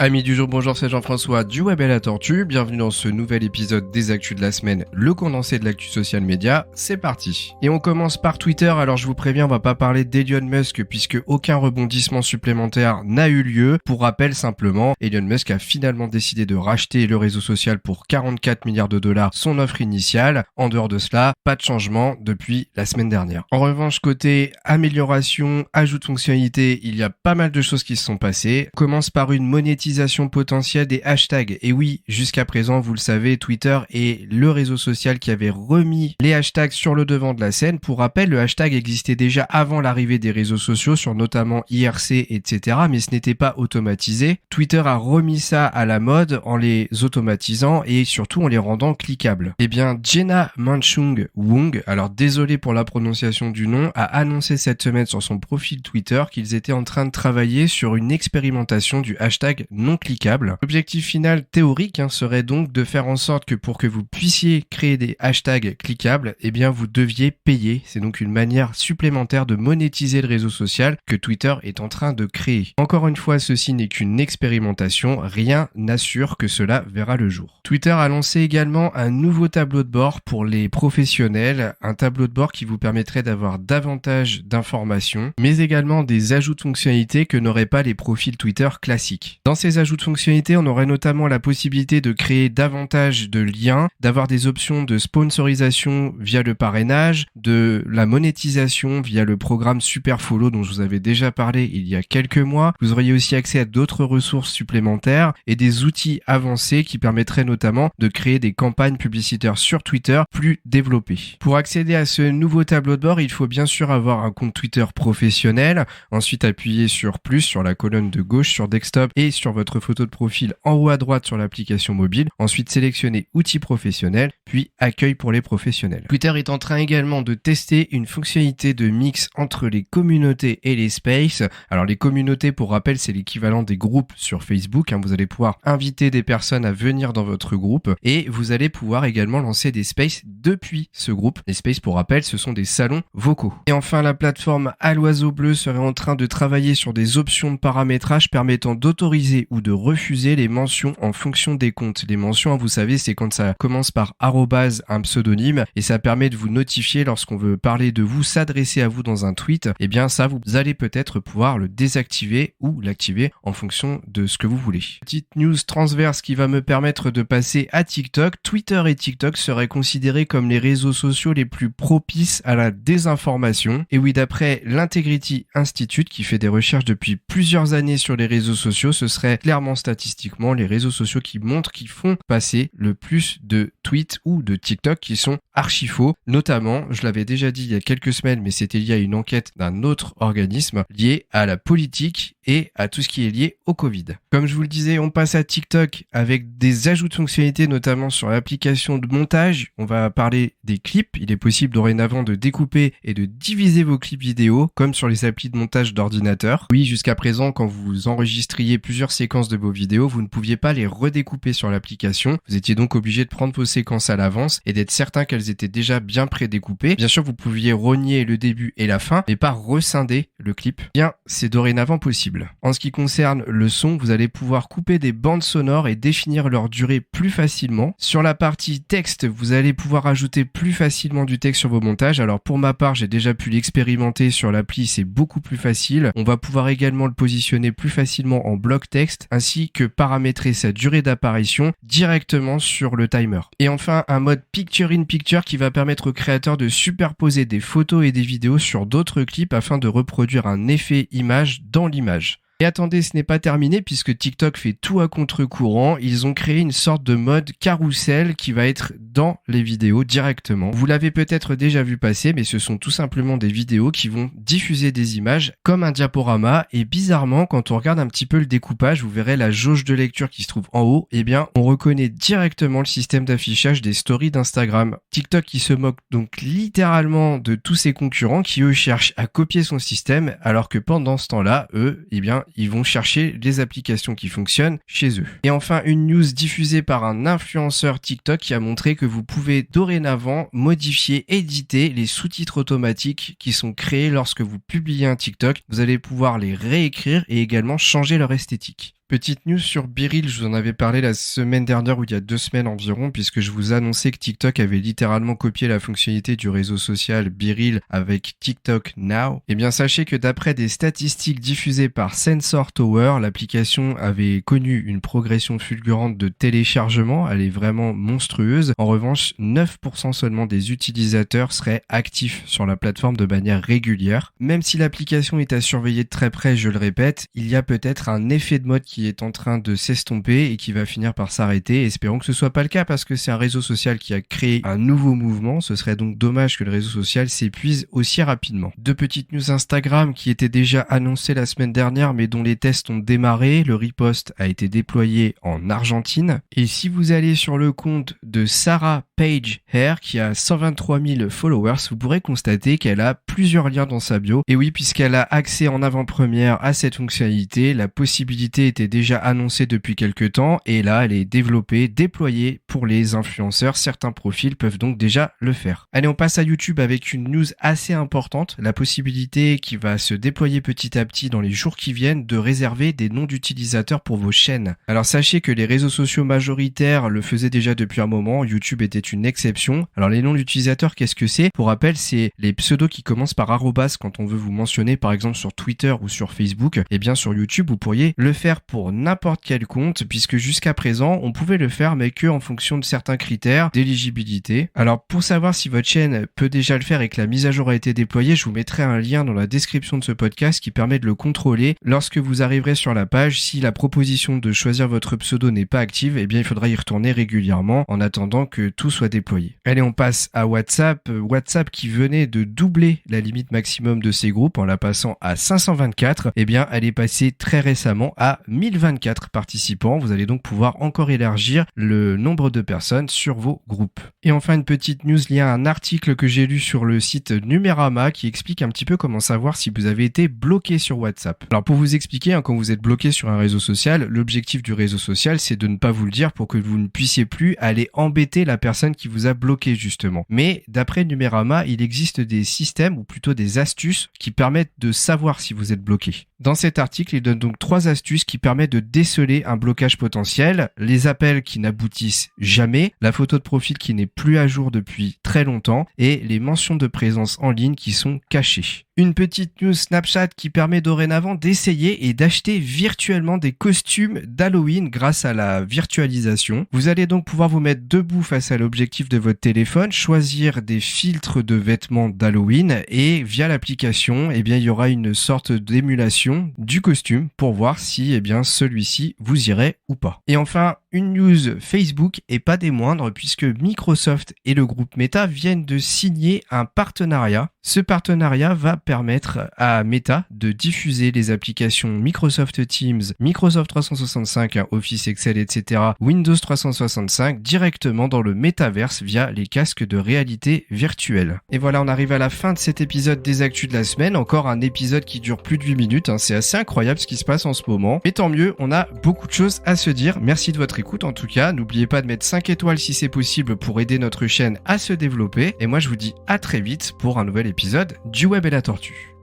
Amis du jour, bonjour, c'est Jean-François du Web et la Tortue. Bienvenue dans ce nouvel épisode des Actus de la semaine, le condensé de l'actu social média. C'est parti. Et on commence par Twitter. Alors je vous préviens, on va pas parler d'Elon Musk puisque aucun rebondissement supplémentaire n'a eu lieu. Pour rappel simplement, Elon Musk a finalement décidé de racheter le réseau social pour 44 milliards de dollars, son offre initiale. En dehors de cela, pas de changement depuis la semaine dernière. En revanche, côté amélioration, ajout de fonctionnalités, il y a pas mal de choses qui se sont passées. On commence par une monétisation potentielle des hashtags. Et oui, jusqu'à présent, vous le savez, Twitter est le réseau social qui avait remis les hashtags sur le devant de la scène. Pour rappel, le hashtag existait déjà avant l'arrivée des réseaux sociaux sur notamment IRC, etc. Mais ce n'était pas automatisé. Twitter a remis ça à la mode en les automatisant et surtout en les rendant cliquables. Eh bien, Jenna Manchung Wong, alors désolé pour la prononciation du nom, a annoncé cette semaine sur son profil Twitter qu'ils étaient en train de travailler sur une expérimentation du hashtag non cliquable. L'objectif final théorique serait donc de faire en sorte que pour que vous puissiez créer des hashtags cliquables, eh bien vous deviez payer. C'est donc une manière supplémentaire de monétiser le réseau social que Twitter est en train de créer. Encore une fois, ceci n'est qu'une expérimentation, rien n'assure que cela verra le jour. Twitter a lancé également un nouveau tableau de bord pour les professionnels, un tableau de bord qui vous permettrait d'avoir davantage d'informations, mais également des ajouts de fonctionnalités que n'auraient pas les profils Twitter classiques. Dans ces ajouts de fonctionnalités, on aurait notamment la possibilité de créer davantage de liens, d'avoir des options de sponsorisation via le parrainage, de la monétisation via le programme Super Follow dont je vous avais déjà parlé il y a quelques mois. Vous auriez aussi accès à d'autres ressources supplémentaires et des outils avancés qui permettraient notamment de créer des campagnes publicitaires sur Twitter plus développées. Pour accéder à ce nouveau tableau de bord, il faut bien sûr avoir un compte Twitter professionnel, ensuite appuyer sur plus sur la colonne de gauche sur desktop et sur votre photo de profil en haut à droite sur l'application mobile, ensuite sélectionnez outils professionnels, puis accueil pour les professionnels. Twitter est en train également de tester une fonctionnalité de mix entre les communautés et les spaces. Alors les communautés, pour rappel, c'est l'équivalent des groupes sur Facebook. Vous allez pouvoir inviter des personnes à venir dans votre groupe et vous allez pouvoir également lancer des spaces depuis ce groupe. Les spaces, pour rappel, ce sont des salons vocaux. Et enfin, la plateforme à l'oiseau bleu serait en train de travailler sur des options de paramétrage permettant d'autoriser ou de refuser les mentions en fonction des comptes. Les mentions, vous savez, c'est quand ça commence par arrobase, un pseudonyme, et ça permet de vous notifier lorsqu'on veut parler de vous, s'adresser à vous dans un tweet. Eh bien ça, vous allez peut-être pouvoir le désactiver ou l'activer en fonction de ce que vous voulez. Petite news transverse qui va me permettre de passer à TikTok. Twitter et TikTok seraient considérés comme les réseaux sociaux les plus propices à la désinformation. Et oui, d'après l'Integrity Institute, qui fait des recherches depuis plusieurs années sur les réseaux sociaux, ce serait clairement statistiquement les réseaux sociaux qui montrent qu'ils font passer le plus de tweets ou de TikTok qui sont archi faux. Notamment, je l'avais déjà dit il y a quelques semaines, mais c'était lié à une enquête d'un autre organisme lié à la politique et à tout ce qui est lié au Covid. Comme je vous le disais, on passe à TikTok avec des ajouts de fonctionnalités, notamment sur l'application de montage. On va parler des clips. Il est possible dorénavant de découper et de diviser vos clips vidéo, comme sur les applis de montage d'ordinateur. Oui, jusqu'à présent, quand vous enregistriez plusieurs séquences de vos vidéos, vous ne pouviez pas les redécouper sur l'application. Vous étiez donc obligé de prendre vos séquences à l'avance et d'être certain qu'elles étaient déjà bien prédécoupées. Bien sûr, vous pouviez rogner le début et la fin, mais pas rescinder le clip. Bien, c'est dorénavant possible. En ce qui concerne le son, vous allez pouvoir couper des bandes sonores et définir leur durée plus facilement. Sur la partie texte, vous allez pouvoir ajouter plus facilement du texte sur vos montages. Alors pour ma part, j'ai déjà pu l'expérimenter sur l'appli, c'est beaucoup plus facile. On va pouvoir également le positionner plus facilement en bloc texte, ainsi que paramétrer sa durée d'apparition directement sur le timer. Et enfin, un mode Picture in Picture qui va permettre aux créateurs de superposer des photos et des vidéos sur d'autres clips afin de reproduire un effet image dans l'image. Et attendez, ce n'est pas terminé puisque TikTok fait tout à contre-courant. Ils ont créé une sorte de mode carrousel qui va être dans les vidéos directement. Vous l'avez peut-être déjà vu passer, mais ce sont tout simplement des vidéos qui vont diffuser des images comme un diaporama. Et bizarrement, quand on regarde un petit peu le découpage, vous verrez la jauge de lecture qui se trouve en haut. Eh bien, on reconnaît directement le système d'affichage des stories d'Instagram. TikTok qui se moque donc littéralement de tous ses concurrents qui eux cherchent à copier son système, alors que pendant ce temps-là, eux, eh bien, ils vont chercher les applications qui fonctionnent chez eux. Et enfin, une news diffusée par un influenceur TikTok qui a montré que vous pouvez dorénavant modifier, éditer les sous-titres automatiques qui sont créés lorsque vous publiez un TikTok. Vous allez pouvoir les réécrire et également changer leur esthétique. Petite news sur BeReal, je vous en avais parlé la semaine dernière ou il y a 2 semaines environ, puisque je vous annonçais que TikTok avait littéralement copié la fonctionnalité du réseau social BeReal avec TikTok Now. Eh bien, sachez que d'après des statistiques diffusées par Sensor Tower, l'application avait connu une progression fulgurante de téléchargement, elle est vraiment monstrueuse. En revanche, 9% seulement des utilisateurs seraient actifs sur la plateforme de manière régulière. Même si l'application est à surveiller de très près, je le répète, il y a peut-être un effet de mode qui est en train de s'estomper et qui va finir par s'arrêter. Espérons que ce soit pas le cas parce que c'est un réseau social qui a créé un nouveau mouvement. Ce serait donc dommage que le réseau social s'épuise aussi rapidement. 2 petites news Instagram qui étaient déjà annoncées la semaine dernière mais dont les tests ont démarré. Le riposte a été déployé en Argentine. Et si vous allez sur le compte de Sarah Page Hair qui a 123 000 followers, vous pourrez constater qu'elle a plusieurs liens dans sa bio. Et oui, puisqu'elle a accès en avant-première à cette fonctionnalité, la possibilité était déjà annoncée depuis quelques temps et là elle est développée, déployée pour les influenceurs. Certains profils peuvent donc déjà le faire. Allez, on passe à YouTube avec une news assez importante, la possibilité qui va se déployer petit à petit dans les jours qui viennent de réserver des noms d'utilisateurs pour vos chaînes. Alors sachez que les réseaux sociaux majoritaires le faisaient déjà depuis un moment, YouTube était une exception. Alors les noms d'utilisateurs, qu'est-ce que c'est? Pour rappel, c'est les pseudos qui commencent par arrobas quand on veut vous mentionner par exemple sur Twitter ou sur Facebook. Et bien sur YouTube, vous pourriez le faire pour n'importe quel compte puisque jusqu'à présent, on pouvait le faire mais que en fonction de certains critères d'éligibilité. Alors pour savoir si votre chaîne peut déjà le faire et que la mise à jour a été déployée, je vous mettrai un lien dans la description de ce podcast qui permet de le contrôler. Lorsque vous arriverez sur la page, si la proposition de choisir votre pseudo n'est pas active, eh bien il faudra y retourner régulièrement en attendant que tout soit déployé. Allez, on passe à WhatsApp. WhatsApp qui venait de doubler la limite maximum de ses groupes en la passant à 524, eh bien elle est passée très récemment à 1024 participants. Vous allez donc pouvoir encore élargir le nombre de personnes sur vos groupes. Et enfin, une petite news liée à un article que j'ai lu sur le site Numérama qui explique un petit peu comment savoir si vous avez été bloqué sur WhatsApp. Alors pour vous expliquer, quand vous êtes bloqué sur un réseau social, l'objectif du réseau social c'est de ne pas vous le dire pour que vous ne puissiez plus aller embêter la personne qui vous a bloqué justement. Mais d'après Numérama, il existe des systèmes ou plutôt des astuces qui permettent de savoir si vous êtes bloqué. Dans cet article, il donne donc 3 astuces qui permettent de déceler un blocage potentiel, les appels qui n'aboutissent jamais, la photo de profil qui n'est plus à jour depuis très longtemps et les mentions de présence en ligne qui sont cachées. Une petite news Snapchat qui permet dorénavant d'essayer et d'acheter virtuellement des costumes d'Halloween grâce à la virtualisation. Vous allez donc pouvoir vous mettre debout face à l'objectif de votre téléphone, choisir des filtres de vêtements d'Halloween et via l'application, eh bien, il y aura une sorte d'émulation du costume pour voir si eh bien, celui-ci vous irait ou pas. Et enfin, une news Facebook et pas des moindres puisque Microsoft et le groupe Meta viennent de signer un partenariat. Ce partenariat va permettre à Meta de diffuser les applications Microsoft Teams, Microsoft 365, Office, Excel, etc., Windows 365 directement dans le métaverse via les casques de réalité virtuelle. Et voilà, on arrive à la fin de cet épisode des Actus de la semaine. Encore un épisode qui dure plus de 8 minutes. C'est assez incroyable ce qui se passe en ce moment. Mais tant mieux, on a beaucoup de choses à se dire. Merci de votre écoute en tout cas. N'oubliez pas de mettre 5 étoiles si c'est possible pour aider notre chaîne à se développer. Et moi, je vous dis à très vite pour un nouvel épisode du Web et la Tortue.